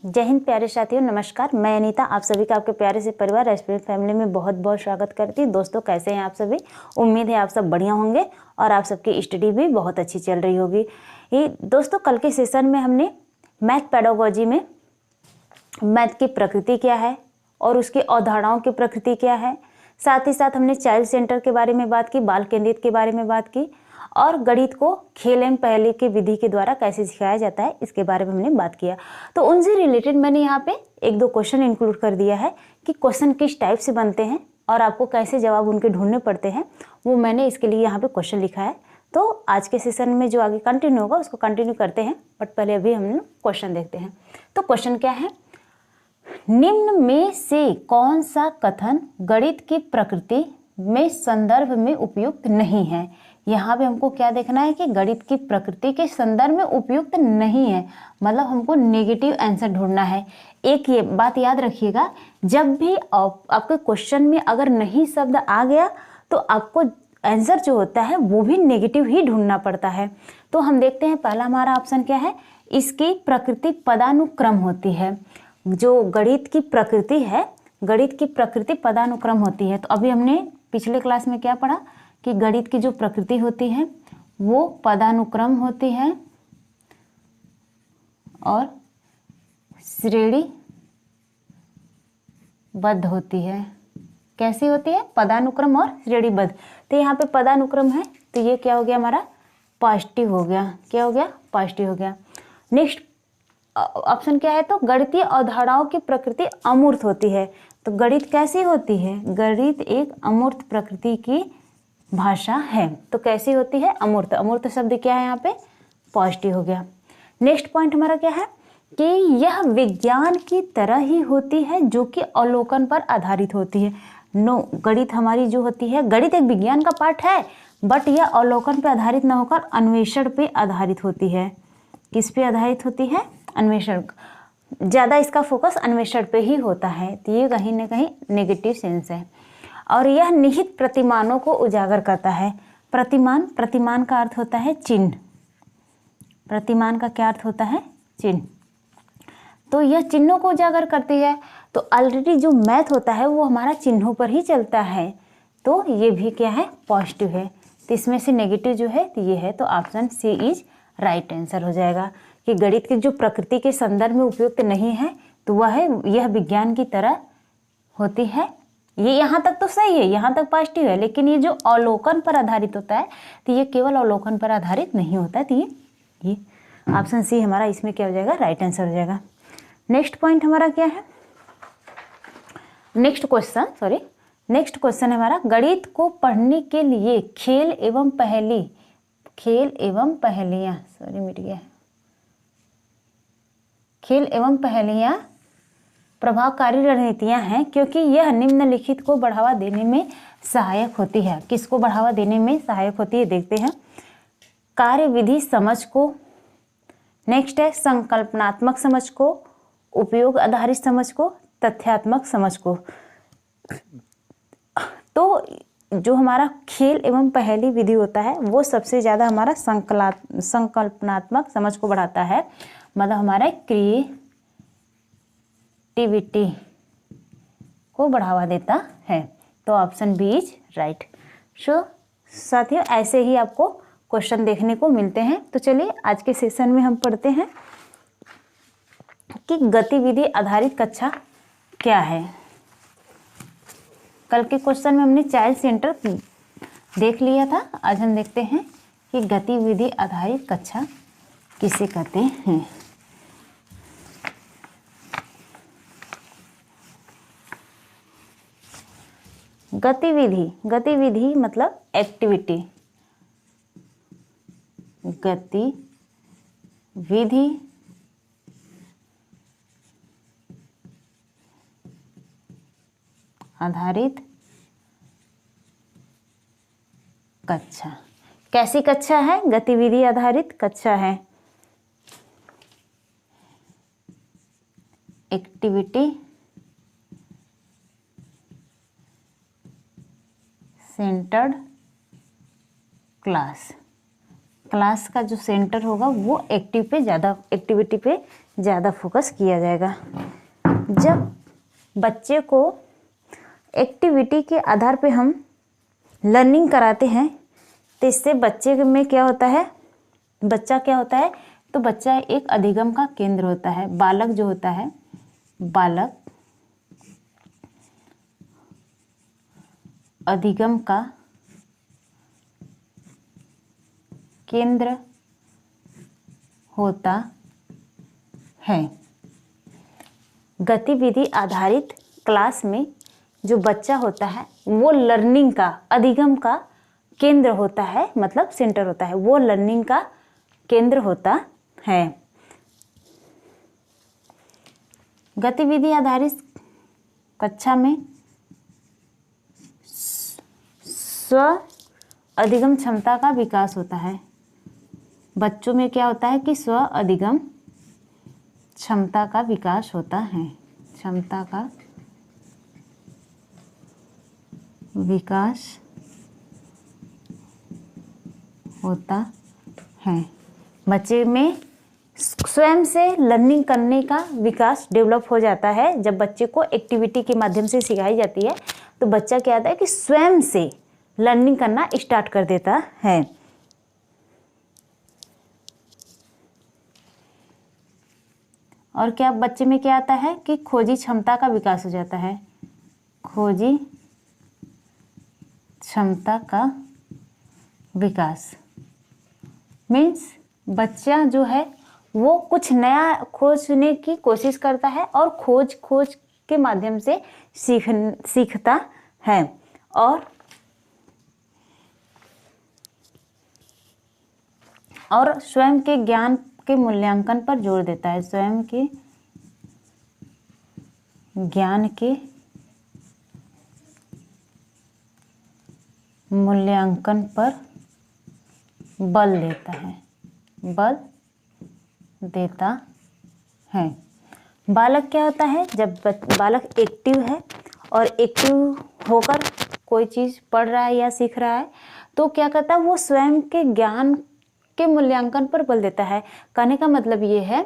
जय हिंद प्यारे साथियों, नमस्कार। मैं अनीता आप सभी का आपके प्यारे से परिवार एस्पिरेंट फैमिली में बहुत बहुत स्वागत करती हूँ। दोस्तों, कैसे हैं आप सभी? उम्मीद है आप सब बढ़िया होंगे और आप सबकी स्टडी भी बहुत अच्छी चल रही होगी। ये दोस्तों, कल के सेशन में हमने मैथ पेडागोजी में मैथ की प्रकृति क्या है और उसकी अवधारणाओं की प्रकृति क्या है, साथ ही साथ हमने चाइल्ड सेंटर के बारे में बात की, बाल केंद्रित के बारे में बात की और गणित को खेल एवं पहेली की विधि के द्वारा कैसे सिखाया जाता है इसके बारे में हमने बात किया। तो उनसे रिलेटेड मैंने यहाँ पे एक दो क्वेश्चन इंक्लूड कर दिया है कि क्वेश्चन किस टाइप से बनते हैं और आपको कैसे जवाब उनके ढूंढने पड़ते हैं, वो मैंने इसके लिए यहाँ पे क्वेश्चन लिखा है। तो आज के सेशन में जो आगे कंटिन्यू होगा उसको कंटिन्यू करते हैं, बट पहले अभी हम क्वेश्चन देखते हैं। तो क्वेश्चन क्या है? निम्न में से कौन सा कथन गणित की प्रकृति में संदर्भ में उपयुक्त नहीं है? यहाँ पे हमको क्या देखना है कि गणित की प्रकृति के संदर्भ में उपयुक्त नहीं है, मतलब हमको नेगेटिव आंसर ढूंढना है। एक ये बात याद रखिएगा, जब भी आपके क्वेश्चन में अगर नहीं शब्द आ गया तो आपको आंसर जो होता है वो भी नेगेटिव ही ढूंढना पड़ता है। तो हम देखते हैं, पहला हमारा ऑप्शन क्या है? इसकी प्रकृति पदानुक्रम होती है। जो गणित की प्रकृति है, गणित की प्रकृति पदानुक्रम होती है। तो अभी हमने पिछले क्लास में क्या पढ़ा कि गणित की जो प्रकृति होती है वो पदानुक्रम होती है और श्रेणीबद्ध होती है। कैसी होती है? पदानुक्रम और श्रेणीबद्ध। तो यहाँ पे पदानुक्रम है तो ये क्या हो गया? हमारा पॉजिटिव हो गया। क्या हो गया? पॉजिटिव हो गया। नेक्स्ट ऑप्शन क्या है? तो गणितीय अवधारणाओं की प्रकृति अमूर्त होती है। तो गणित कैसी होती है? गणित एक अमूर्त प्रकृति की भाषा है। तो कैसी होती है? अमूर्त। अमूर्त शब्द क्या है यहाँ पे? पॉजिटिव हो गया। नेक्स्ट पॉइंट हमारा क्या है कि यह विज्ञान की तरह ही होती है जो कि अवलोकन पर आधारित होती है। नो, गणित हमारी जो होती है, गणित एक विज्ञान का पार्ट है, बट यह अवलोकन पर आधारित न होकर अन्वेषण पे आधारित होती है। किस पे आधारित होती है? अन्वेषण। ज़्यादा इसका फोकस अन्वेषण पे ही होता है। तो ये कहीं ना कहीं नेगेटिव सेंस है। और यह निहित प्रतिमानों को उजागर करता है। प्रतिमान, प्रतिमान का अर्थ होता है चिन्ह। प्रतिमान का क्या अर्थ होता है? चिन्ह। तो यह चिन्हों को उजागर करती है। तो ऑलरेडी जो मैथ होता है वो हमारा चिन्हों पर ही चलता है। तो ये भी क्या है? पॉजिटिव है। तो इसमें से नेगेटिव जो है तो ये है। तो option C is right answer हो जाएगा कि गणित की जो प्रकृति के संदर्भ में उपयुक्त नहीं है तो वह है यह विज्ञान की तरह होती है। ये यहाँ तक तो सही है, यहाँ तक पॉजिटिव है, लेकिन ये जो अवलोकन पर आधारित होता है तो ये केवल अवलोकन पर आधारित नहीं होता है। तो ये ऑप्शन सी हमारा इसमें क्या हो जाएगा? राइट आंसर हो जाएगा। नेक्स्ट पॉइंट हमारा क्या है? नेक्स्ट क्वेश्चन हमारा, गणित को पढ़ने के लिए खेल एवं पहेलियां खेल एवं पहेलियां प्रभावकारी रणनीतियां हैं क्योंकि यह निम्नलिखित को बढ़ावा देने में सहायक होती है। किसको बढ़ावा देने में सहायक होती है? देखते हैं। कार्यविधि समझ को, नेक्स्ट है संकल्पनात्मक समझ को, उपयोग आधारित समझ को, तथ्यात्मक समझ को। तो जो हमारा खेल एवं पहेली विधि होता है वो सबसे ज़्यादा हमारा संकल्पनात्मक समझ को बढ़ाता है, मतलब हमारा क्रिएटिविटी को बढ़ावा देता है। तो ऑप्शन बी इज राइट। सो साथियों, ऐसे ही आपको क्वेश्चन देखने को मिलते हैं। तो चलिए आज के सेशन में हम पढ़ते हैं कि गतिविधि आधारित कक्षा क्या है। कल के क्वेश्चन में हमने चाइल्ड सेंटर देख लिया था। आज हम देखते हैं कि गतिविधि आधारित कक्षा किसे कहते हैं। गतिविधि मतलब एक्टिविटी। गतिविधि आधारित कक्षा। कैसी कक्षा है? गतिविधि आधारित कक्षा है। Activity centred class. क्लास का जो सेंटर होगा वो एक्टिविटी पे ज़्यादा फोकस किया जाएगा। जब बच्चे को एक्टिविटी के आधार पे हम लर्निंग कराते हैं तो इससे बच्चे में क्या होता है, तो बच्चा एक अधिगम का केंद्र होता है। बालक जो होता है, बालक अधिगम का केंद्र होता है। गतिविधि आधारित क्लास में जो बच्चा होता है वो लर्निंग का, अधिगम का केंद्र होता है, मतलब सेंटर होता है, वो लर्निंग का केंद्र होता है। गतिविधि आधारित कक्षा में स्व अधिगम क्षमता का विकास होता है। बच्चों में क्या होता है कि स्व अधिगम क्षमता का विकास होता है, क्षमता का विकास होता है। बच्चे में स्वयं से लर्निंग करने का विकास डेवलप हो जाता है। जब बच्चे को एक्टिविटी के माध्यम से सिखाई जाती है तो बच्चा क्या होता है कि स्वयं से लर्निंग करना स्टार्ट कर देता है। और क्या बच्चे में क्या आता है कि खोजी क्षमता का विकास हो जाता है। खोजी क्षमता का विकास मीन्स बच्चा जो है वो कुछ नया खोजने की कोशिश करता है और खोज के माध्यम से सीखता है और स्वयं के ज्ञान के मूल्यांकन पर जोर देता है। स्वयं के ज्ञान के मूल्यांकन पर बल देता है। बालक क्या होता है, जब बालक एक्टिव है और एक्टिव होकर कोई चीज़ पढ़ रहा है या सीख रहा है तो क्या करता है, वो स्वयं के ज्ञान के मूल्यांकन पर बल देता है। कहने का मतलब ये है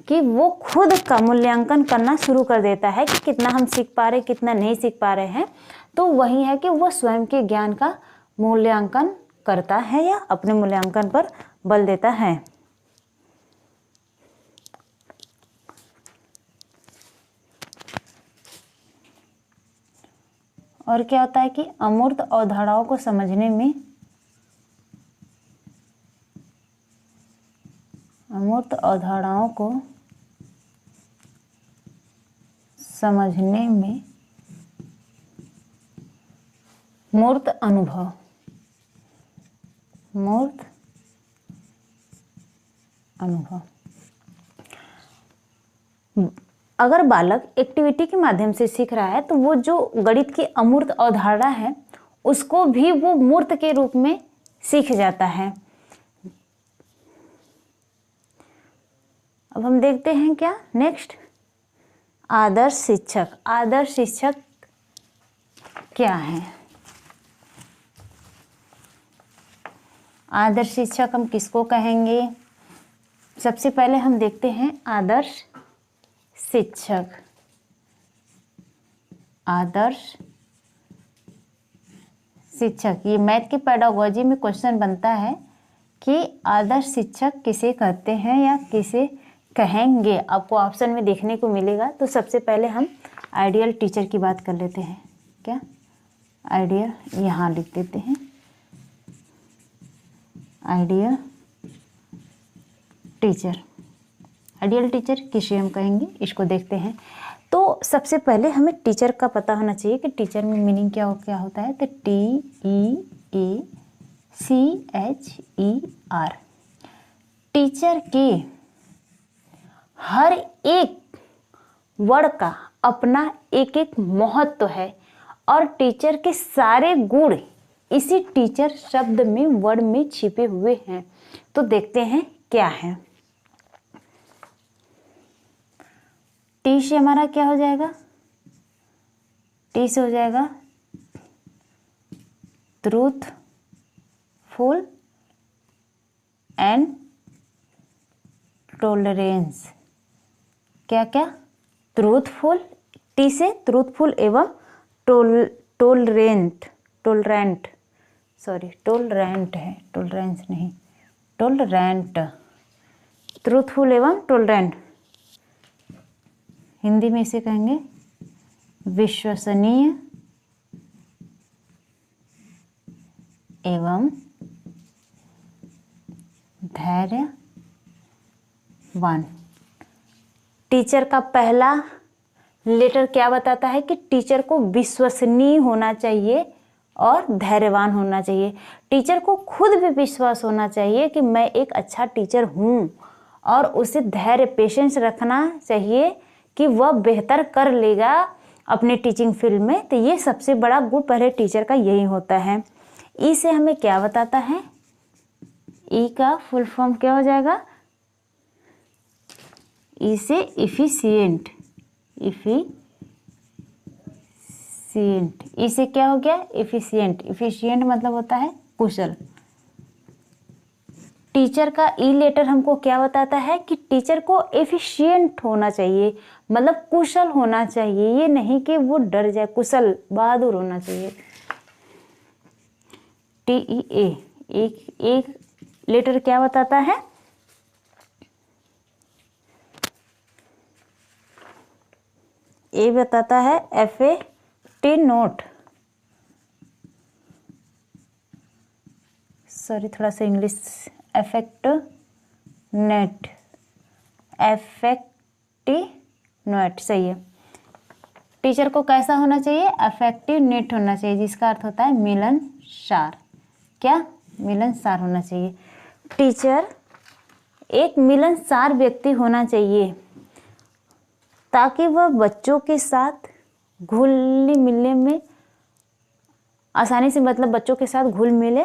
कि वो खुद का मूल्यांकन करना शुरू कर देता है कि कितना हम सीख पा रहे, कितना नहीं सीख पा रहे हैं। तो वही है कि वो स्वयं के ज्ञान का मूल्यांकन करता है या अपने मूल्यांकन पर बल देता है। और क्या होता है कि अमूर्त अवधारणाओं को समझने में मूर्त अनुभव अगर बालक एक्टिविटी के माध्यम से सीख रहा है तो वो जो गणित की अमूर्त अवधारणा है उसको भी वो मूर्त के रूप में सीख जाता है। अब हम देखते हैं क्या नेक्स्ट, आदर्श शिक्षक। आदर्श शिक्षक क्या है? आदर्श शिक्षक हम किसको कहेंगे? सबसे पहले हम देखते हैं आदर्श शिक्षक। आदर्श शिक्षक, ये मैथ की पेडागोजी में क्वेश्चन बनता है कि आदर्श शिक्षक किसे कहते हैं या किसे कहेंगे, आपको ऑप्शन में देखने को मिलेगा। तो सबसे पहले हम आइडियल टीचर की बात कर लेते हैं। क्या आइडियल, यहाँ लिख देते हैं आइडियल टीचर। आइडियल टीचर किसे हम कहेंगे, इसको देखते हैं। तो सबसे पहले हमें टीचर का पता होना चाहिए कि टीचर में मीनिंग क्या होता है। तो TEACHER, टीचर के हर एक वर्ड का अपना एक एक महत्व है और टीचर के सारे गुण इसी टीचर शब्द में, वर्ड में छिपे हुए हैं। तो देखते हैं क्या है। टी से हमारा क्या हो जाएगा? टी से हो जाएगा ट्रूथफुल एंड टॉलरेंस। क्या क्या? ट्रूथफुल, टी से ट्रूथफुल एवं टोलरेंट है, टोलरेंस नहीं, टोलरेंट। ट्रूथफुल एवं टोलरेंट, हिंदी में इसे कहेंगे विश्वसनीय एवं धैर्यवान। टीचर का पहला लेटर क्या बताता है कि टीचर को विश्वसनीय होना चाहिए और धैर्यवान होना चाहिए। टीचर को खुद भी विश्वास होना चाहिए कि मैं एक अच्छा टीचर हूँ, और उसे धैर्य, पेशेंस रखना चाहिए कि वह बेहतर कर लेगा अपने टीचिंग फील्ड में। तो ये सबसे बड़ा गुण पहले टीचर का यही होता है। ई से हमें क्या बताता है? ई का फुल फॉर्म क्या हो जाएगा? ई से इफिशिएंट, ई से क्या हो गया? इफिशिएंट। इफिशिएंट मतलब होता है कुशल। टीचर का ई लेटर हमको क्या बताता है कि टीचर को एफिशिएंट होना चाहिए, मतलब कुशल होना चाहिए। ये नहीं कि वो डर जाए, कुशल, बहादुर होना चाहिए। TEA एक लेटर क्या बताता है? ए बताता है FAT नोट। सॉरी, थोड़ा सा इंग्लिश, अफेक्टिव नेट सही है। टीचर को कैसा होना चाहिए? अफेक्टिव नेट होना चाहिए, जिसका अर्थ होता है मिलनसार। क्या? मिलनसार होना चाहिए। टीचर एक मिलनसार व्यक्ति होना चाहिए ताकि वह बच्चों के साथ घुलने मिलने में आसानी से, मतलब बच्चों के साथ घुल मिले,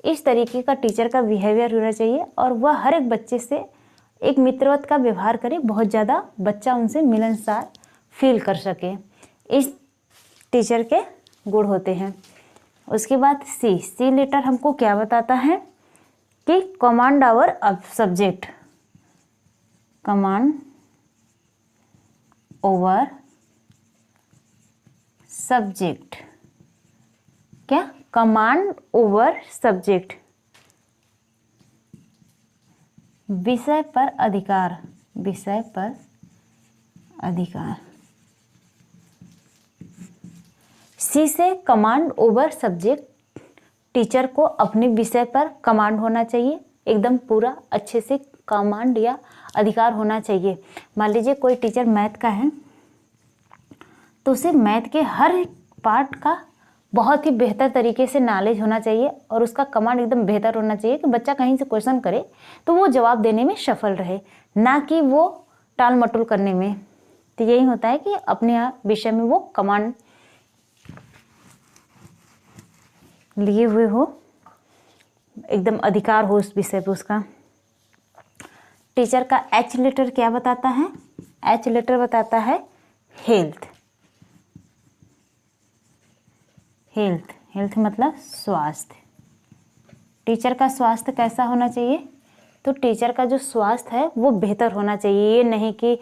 इस तरीके का टीचर का बिहेवियर होना चाहिए। और वह हर एक बच्चे से एक मित्रवत का व्यवहार करे, बहुत ज़्यादा बच्चा उनसे मिलनसार फील कर सके। इस टीचर के गुण होते हैं। उसके बाद सी लेटर हमको क्या बताता है कि command over subject, command over subject. क्या? कमांड ओवर सब्जेक्ट, विषय पर अधिकार, विषय पर अधिकार। सी से कमांड ओवर सब्जेक्ट, टीचर को अपने विषय पर कमांड होना चाहिए, एकदम पूरा अच्छे से कमांड या अधिकार होना चाहिए। मान लीजिए कोई टीचर मैथ का है, तो उसे मैथ के हर एक पार्ट का बहुत ही बेहतर तरीके से नॉलेज होना चाहिए, और उसका कमांड एकदम बेहतर होना चाहिए कि बच्चा कहीं से क्वेश्चन करे तो वो जवाब देने में सफल रहे, ना कि वो टाल मटोल करने में। तो यही होता है कि अपने विषय में वो कमांड लिए हुए हो, एकदम अधिकार हो उस विषय पर उसका। टीचर का एच लेटर क्या बताता है? एच लेटर बताता है हेल्थ। हेल्थ मतलब स्वास्थ्य। टीचर का स्वास्थ्य कैसा होना चाहिए? तो टीचर का जो स्वास्थ्य है वो बेहतर होना चाहिए। ये नहीं कि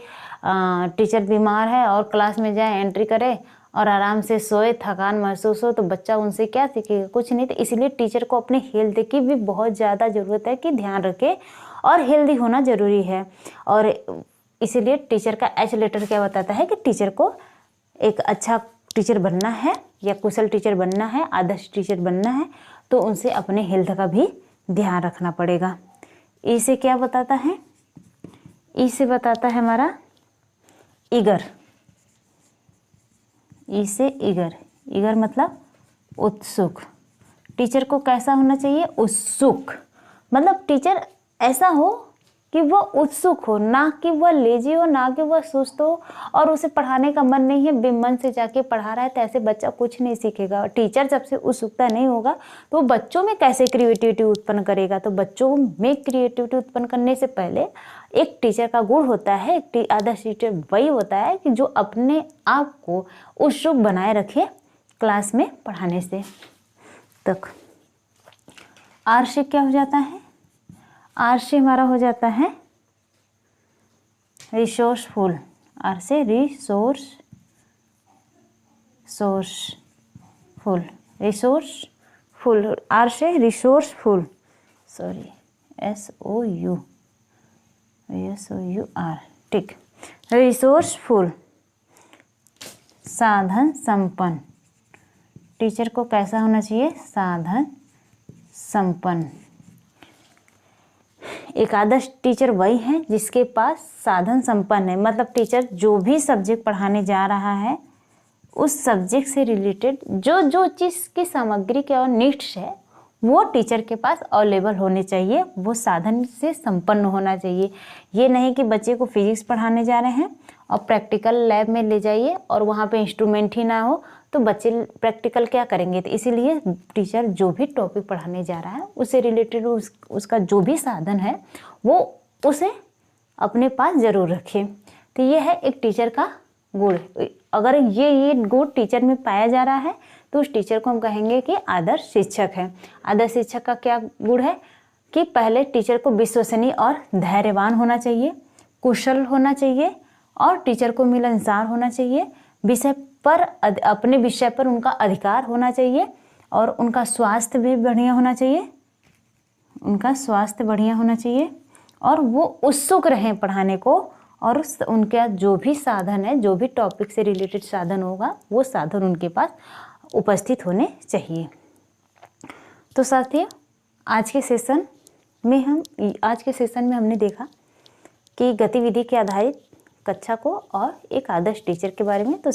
टीचर बीमार है और क्लास में जाए, एंट्री करे और आराम से सोए, थकान महसूस हो, तो बच्चा उनसे क्या सीखेगा? कुछ नहीं। तो इसलिए टीचर को अपने हेल्थ की भी बहुत ज़्यादा ज़रूरत है कि ध्यान रखे, और हेल्दी होना ज़रूरी है। और इसीलिए टीचर का एच लेटर क्या बताता है कि टीचर को एक अच्छा टीचर बनना है या कुशल टीचर बनना है, आदर्श टीचर बनना है, तो उनसे अपने हेल्थ का भी ध्यान रखना पड़ेगा। ई से क्या बताता है? ई से बताता है हमारा ईगर। ई से ईगर, ईगर मतलब उत्सुक। टीचर को कैसा होना चाहिए? उत्सुक, मतलब टीचर ऐसा हो कि वह उत्सुक हो, ना कि वह लेजी हो, ना कि वह सुस्त हो और उसे पढ़ाने का मन नहीं है, बेमन से जाके पढ़ा रहा है, तो ऐसे बच्चा कुछ नहीं सीखेगा। टीचर जब से उत्सुकता नहीं होगा तो वो बच्चों में कैसे क्रिएटिविटी उत्पन्न करेगा? तो बच्चों में क्रिएटिविटी उत्पन्न करने से पहले एक टीचर का गुण होता है, एक आदर्श टीचर वही होता है कि जो अपने आप को उत्सुक बनाए रखे क्लास में पढ़ाने से तक। आर से क्या हो जाता है? आर से हमारा हो जाता है रिसोर्सफुल, आर से रिसोर्सफुल, आर से रिसोर्सफुल, सॉरी SOUR, ठीक। रिसोर्सफुल, साधन संपन्न, टीचर को कैसा होना चाहिए? साधन संपन्न। एक आदर्श टीचर वही है जिसके पास साधन संपन्न है, मतलब टीचर जो भी सब्जेक्ट पढ़ाने जा रहा है उस सब्जेक्ट से रिलेटेड जो जो चीज़ की सामग्री के और नीड्स है वो टीचर के पास अवेलेबल होने चाहिए, वो साधन से संपन्न होना चाहिए। ये नहीं कि बच्चे को फिजिक्स पढ़ाने जा रहे हैं और प्रैक्टिकल लैब में ले जाइए और वहाँ पे इंस्ट्रूमेंट ही ना हो तो बच्चे प्रैक्टिकल क्या करेंगे। तो इसीलिए टीचर जो भी टॉपिक पढ़ाने जा रहा है उससे रिलेटेड उसका जो भी साधन है वो उसे अपने पास ज़रूर रखे। तो ये है एक टीचर का गुण। अगर ये गुण टीचर में पाया जा रहा है तो उस टीचर को हम कहेंगे कि आदर्श शिक्षक है। आदर्श शिक्षक का क्या गुण है कि पहले टीचर को विश्वसनीय और धैर्यवान होना चाहिए, कुशल होना चाहिए और टीचर को मिलनसार होना चाहिए, अपने विषय पर उनका अधिकार होना चाहिए और उनका स्वास्थ्य भी बढ़िया होना चाहिए, और वो उत्सुक रहें पढ़ाने को, और उनका जो भी साधन है, जो भी टॉपिक से रिलेटेड साधन होगा वो साधन उनके पास उपस्थित होने चाहिए। तो साथियों आज के सेशन में हमने देखा कि गतिविधि के आधारित कक्षा को और एक आदर्श टीचर के बारे में। तो